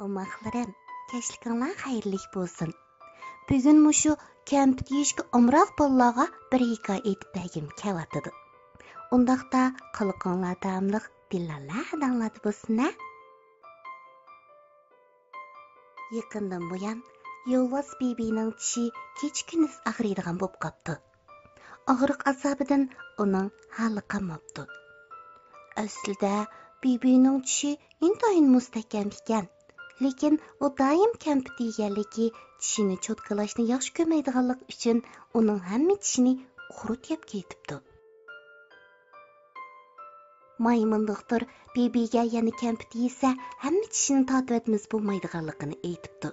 Omaxlarim, keşlikinlar xayrlik bolsun. Bugün muşu kampit yeyishga omroq bolalarga bir hikoya aytib bergim kelyapti. Undaqda qilqinglar damliq dillarlar danladi bolsun-a? Yaqindan buyon Yolg'iz bebining tishi kecha-kunduz og'riydigan bo'lib qopti. Og'riq azobidan uning hali qolmabdi. Aslida bebining tishi intayin mustahkam ekan. Lekin u doim kampit yeganligi tishini cho'tkalashni yaxshi ko'rmaydiganlik uchun uning hamma tishini qurityab ketibdi. Maymun doktor bebiga yana kampit yesa hamma tishini tortib etmiz bo'lmaydiganligini aytibdi.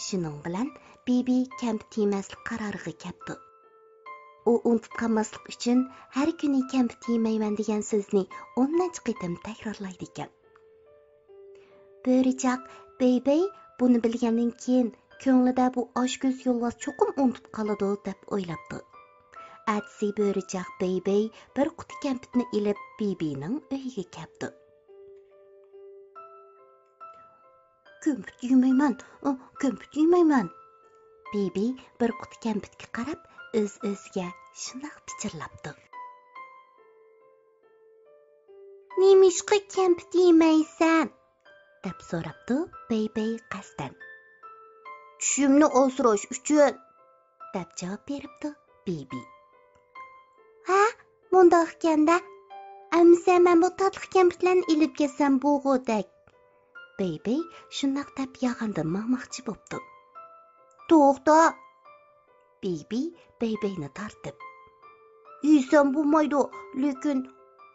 Shuning bilan bebi kampit yemaslik qaroriga keldi. U unutib qolmaslik uchun har kuni kampit yemayman degan so'zni 10 qitim takrorlaydi ekan. Bo'richaq bebi buni bilgandan keyin ko'nglida bu oshko'z yo'lvoz cho'qim unutib qoladi deb o'ylabdi. Atsi bo'richaq bebi bir quti kampitni ilib bebining uyiga keldi. Kampit yemayman. Bebi bir quti kampitga qarab o'z-o'ziga shunday pichirlabdi. Nemishqa kampit yemaysan? deb so'rabdi bebi qasdan. Tushimni osrash uchun deb javob beribdi bebi. Ha, bundoq ekanda, amsa men bu tatli kampitlarni ilib kelsam bo'g'udak. Bebi shundoq deb yag'anda maqmoqchi bo'pti. To'xta. Bebini tortib. Yesam bo'lmaydi, lekin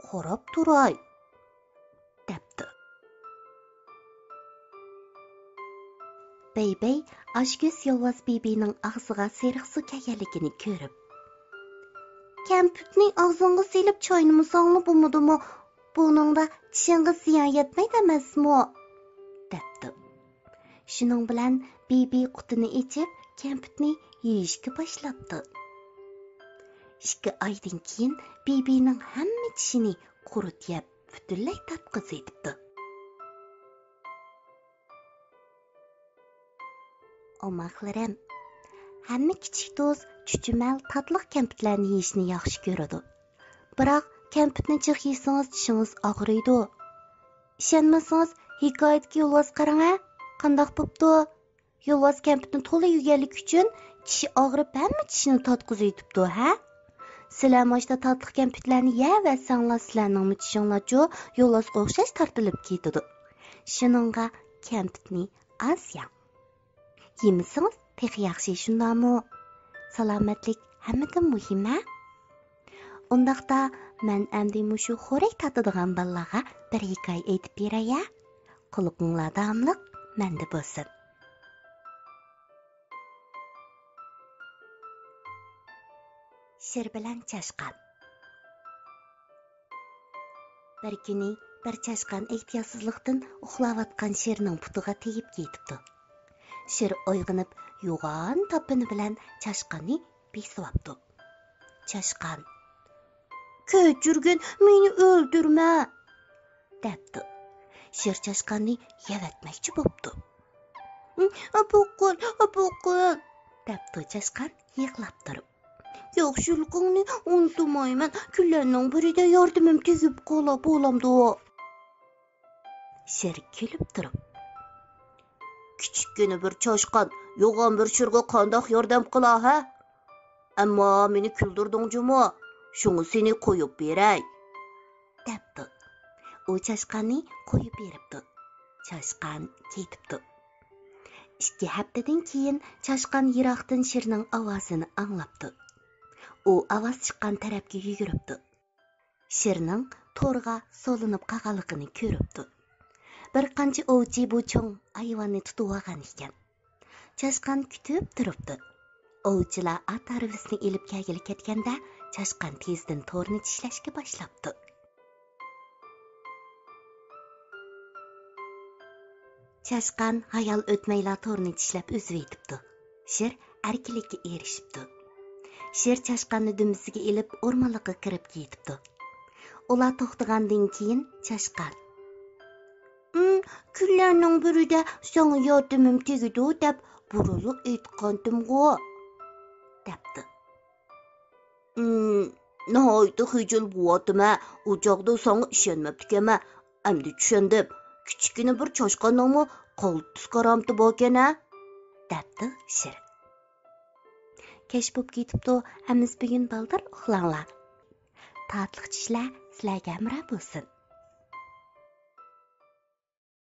qarab turay, debdi. Bebi oshko'z yolg'iz bebining og'ziga seriq suv kelganligini ko'rib, kampitning og'zingga silib choyni songli bo'lmadimi? Buningda tishingga ziyon yetmaydi emasmi? debdi. Shuning bilan bebi qutini ichib, kampitni yeyishga boshlabdi. 2 oydan keyin bebining hamma tishini qurityab, butunlay tatqiz etibdi. Omaxlarim, hamma kichik do'st chuchumal tatliq kampitlarni yeyishni yaxshi ko'radi. Biroq kampitni jiq yesangiz tishingiz og'riydi. Ishonmasangiz hikoyadagi yo'lvoz qarang-a, qandoq bo'pti? Yo'lvoz kampitni to'la yeganlik uchun tishi og'rib hamma tishini tatqiz etibdi, ha? Sizlar moshda tatliq kampitlarni yeysanglar, sizlarning tishinglarcha yo'lvozga o'xshash tortilib ketadi. Shuningga kampitni az yeng. Yemisangiz pek yaxshi, shundami? Salomatlik hammadan muhim-a? Undaqda men endi mushu xo'rak tatadigan bolalarga bir hikoya aytib beray-a. Qulog'inglar damliq menda bo'lsin. Shir bilan chashqan. Bir kuni bir chashqan ehtiyotsizlikdan uxlayotgan shirning putiga tegib ketibdi. Shir uyg'onib, yo'g'on topini bilan chashqanni besibdi. Chashqan: "Kechirgin, meni o'ldirma", debdi. Shir chashqanni yevatmoqchi bo'pti. "Apoqil", debdi chashqan yig'lab turib. "Yaxshiligingni unutmayman, kunlarning birida yordamim tegib qola bo'lamdi". Shir kulib turib: "Kichikgina bir chashqan yo'g'on bir shirga qandoq yordam qila, ha? Ammo meni kuldirdingmi? Shuni seni qo'yib beray", debdi. U chashqanni qo'yib beribdi. Chashqan ketibdi. 2 haftadan keyin chashqan yiroqdan shirning ovozini anglabdi. U ovoz chiqqan tarafga yuguribdi. Shirning to'rga solinib qolganligini ko'ribdi. Bir qancha ovchi bu cho'ng hayvonni tutib olgan ekan. Chashqan kutib turibdi. Ovchilar at arvisini ilib kelgili ketganda, chashqan tezdan to'rni tishlashga boshlabdi. Chashqan hayal o'tmayla to'rni tishlab o'zib etibdi. Shir erkinlikka erishibdi. Shir chashqanni dumisiga ilib o'rmonlikqa kirib ketibdi. Ular to'xtagandan keyin chashqan: kunlarning birida sana yordamim tegidi deb buruluq aytgandim-ku, debdi. Nihoyatda xijil bo'ladim-a. U chog'da sana ishonmabdikama. Endi tushundim. Kichkina bir choshqoningmi qaltis karamti bo'lgan-a, debdi Shirin. Kech bo'lib ketibdi, amiz bugun baldir uxlanglar. Tatliq tushlar sizlarga amra bo'lsin.